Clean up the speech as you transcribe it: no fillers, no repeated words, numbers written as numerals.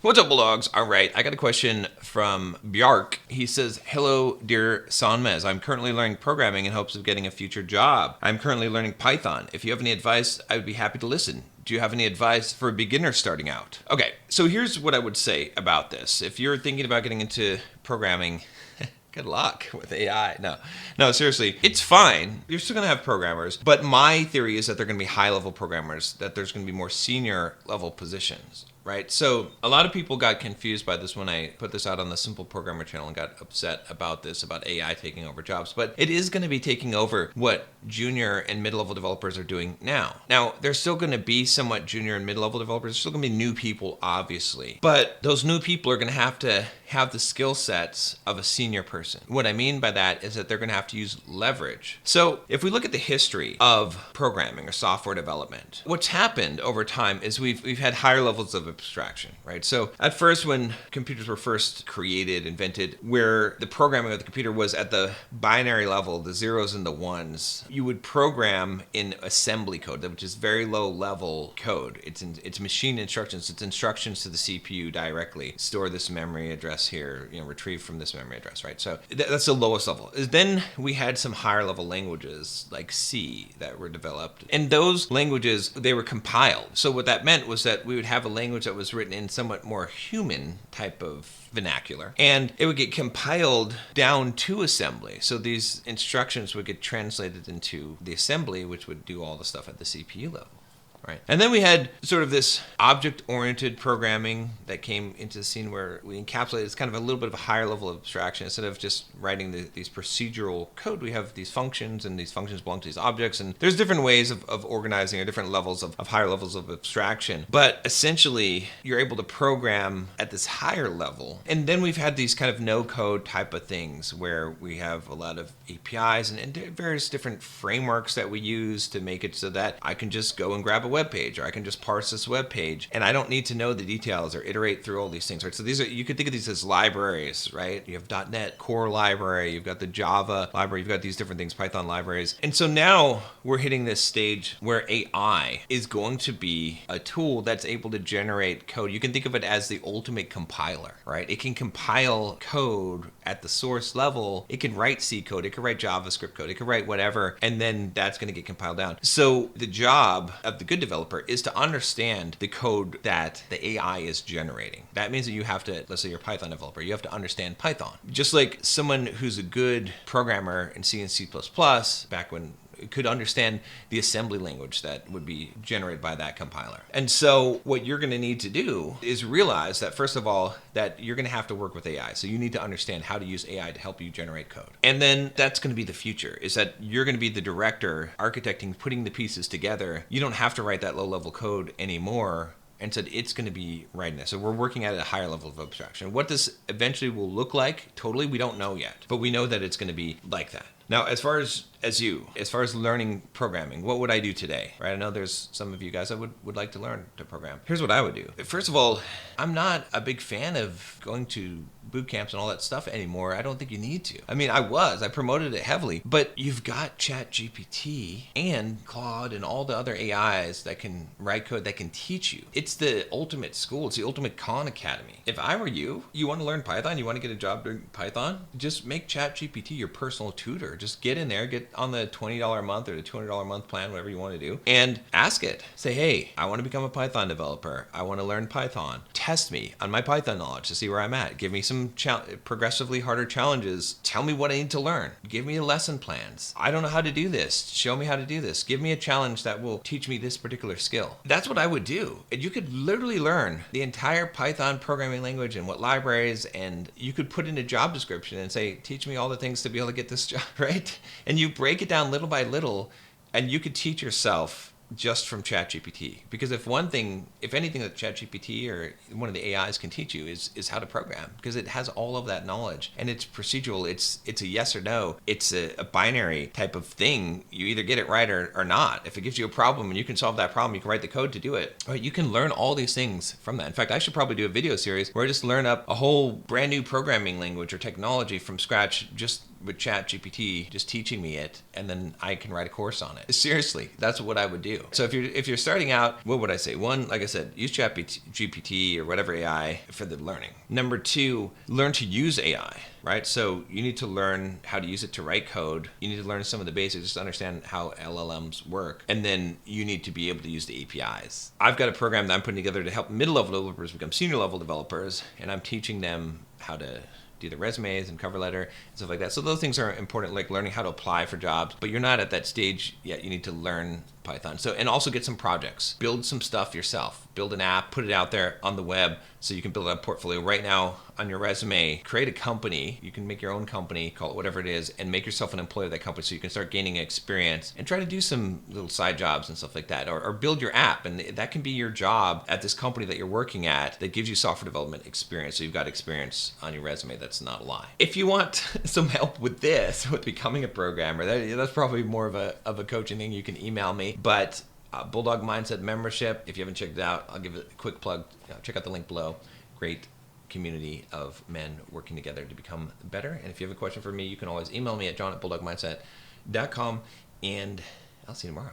What's up, Bulldogs? All right, I got a question from Bjark. He says, "Hello, dear Sanmez. I'm currently learning programming in hopes of getting a future job. I'm currently learning Python. If you have any advice, I would be happy to listen. Do you have any advice for a beginner starting out?" Okay, so here's what I would say about this. If you're thinking about getting into programming, good luck with AI. No, seriously, it's fine. You're still going to have programmers, but my theory is that they're going to be high-level programmers, that there's going to be more senior-level positions. Right. So a lot of people got confused by this when I put this out on the Simple Programmer channel and got upset about this, about AI taking over jobs. But it is going to be taking over what junior and mid-level developers are doing now. Now, there's still going to be somewhat junior and mid-level developers. There's still going to be new people, obviously. But those new people are going to have the skill sets of a senior person. What I mean by that is that they're going to have to use leverage. So if we look at the history of programming or software development, what's happened over time is we've had higher levels of abstraction, right? So at first, when computers were first created, invented, where the programming of the computer was at the binary level, the zeros and the ones, you would program in assembly code, which is very low level code. It's machine instructions. It's instructions to the CPU directly. Store this memory address here, retrieve from this memory address, right? So that's the lowest level. Then we had some higher level languages like C that were developed. And those languages, they were compiled. So what that meant was that we would have a language that was written in somewhat more human type of vernacular, and it would get compiled down to assembly. So these instructions would get translated into the assembly, which would do all the stuff at the CPU level. Right. And then we had sort of this object-oriented programming that came into the scene where we encapsulated it's kind of a little bit of a higher level of abstraction. Instead of just writing these procedural code, we have these functions, and these functions belong to these objects. And there's different ways of organizing or different levels of higher levels of abstraction. But essentially, you're able to program at this higher level. And then we've had these kind of no-code type of things where we have a lot of APIs and various different frameworks that we use to make it so that I can just go and grab a web page, or I can just parse this web page, and I don't need to know the details or iterate through all these things, right? So you could think of these as libraries, right? You have .NET Core library, you've got the Java library, you've got these different things, Python libraries. And so now we're hitting this stage where AI is going to be a tool that's able to generate code. You can think of it as the ultimate compiler, right? It can compile code at the source level. It can write C code, it can write JavaScript code, it can write whatever, and then that's going to get compiled down. So the job of the good developer is to understand the code that the AI is generating. That means that you have to, let's say you're a Python developer, you have to understand Python. Just like someone who's a good programmer in C and C++, back when could understand the assembly language that would be generated by that compiler. And so what you're going to need to do is realize that, first of all, that you're going to have to work with AI. So you need to understand how to use AI to help you generate code. And then that's going to be the future, is that you're going to be the director, architecting, putting the pieces together. You don't have to write that low-level code anymore. And so it's going to be writing this. So we're working at a higher level of abstraction. What this eventually will look like, totally, we don't know yet. But we know that it's going to be like that. Now, as far as learning programming, what would I do today? Right? I know there's some of you guys that would like to learn to program. Here's what I would do. First of all, I'm not a big fan of going to boot camps and all that stuff anymore. I don't think you need to. I mean, I promoted it heavily, but you've got ChatGPT and Claude and all the other AIs that can write code, that can teach you. It's the ultimate school. It's the ultimate Khan Academy. If I were you want to learn Python, you want to get a job doing Python, just make ChatGPT your personal tutor. Just get in there, get on the $20 a month or the $200 a month plan, whatever you want to do, and ask it. Say, hey, I want to become a Python developer. I want to learn Python. Test me on my Python knowledge to see where I'm at. Give me some progressively harder challenges. Tell me what I need to learn. Give me lesson plans. I don't know how to do this. Show me how to do this. Give me a challenge that will teach me this particular skill. That's what I would do. And you could literally learn the entire Python programming language and what libraries, and you could put in a job description and say, teach me all the things to be able to get this job, right? And you break it down little by little, and you could teach yourself just from ChatGPT. Because if anything that ChatGPT or one of the AIs can teach you is how to program, because it has all of that knowledge, and it's procedural. It's a yes or no. It's a binary type of thing. You either get it right or not. If it gives you a problem and you can solve that problem, you can write the code to do it. Right? You can learn all these things from that. In fact, I should probably do a video series where I just learn up a whole brand new programming language or technology from scratch, just with ChatGPT just teaching me it, and then I can write a course on it. Seriously, that's what I would do. So if you're starting out, what would I say? One, like I said, use ChatGPT or whatever AI for the learning. Number two, learn to use AI, right? So you need to learn how to use it to write code. You need to learn some of the basics, just to understand how LLMs work. And then you need to be able to use the APIs. I've got a program that I'm putting together to help middle-level developers become senior-level developers, and I'm teaching them how to do the resumes and cover letter and stuff like that. So those things are important, like learning how to apply for jobs, but you're not at that stage yet. You need to learn Python. So, and also get some projects, build some stuff yourself, build an app, put it out there on the web so you can build a portfolio. Right now on your resume, create a company. You can make your own company, call it whatever it is, and make yourself an employee of that company so you can start gaining experience and try to do some little side jobs and stuff like that, or build your app. And that can be your job at this company that you're working at that gives you software development experience. So you've got experience on your resume. That's not a lie. If you want some help with this, with becoming a programmer, that's probably more of a coaching thing. You can email me. But Bulldog Mindset membership, if you haven't checked it out, I'll give it a quick plug. Check out the link below. Great community of men working together to become better. And if you have a question for me, you can always email me at john@bulldogmindset.com, and I'll see you tomorrow.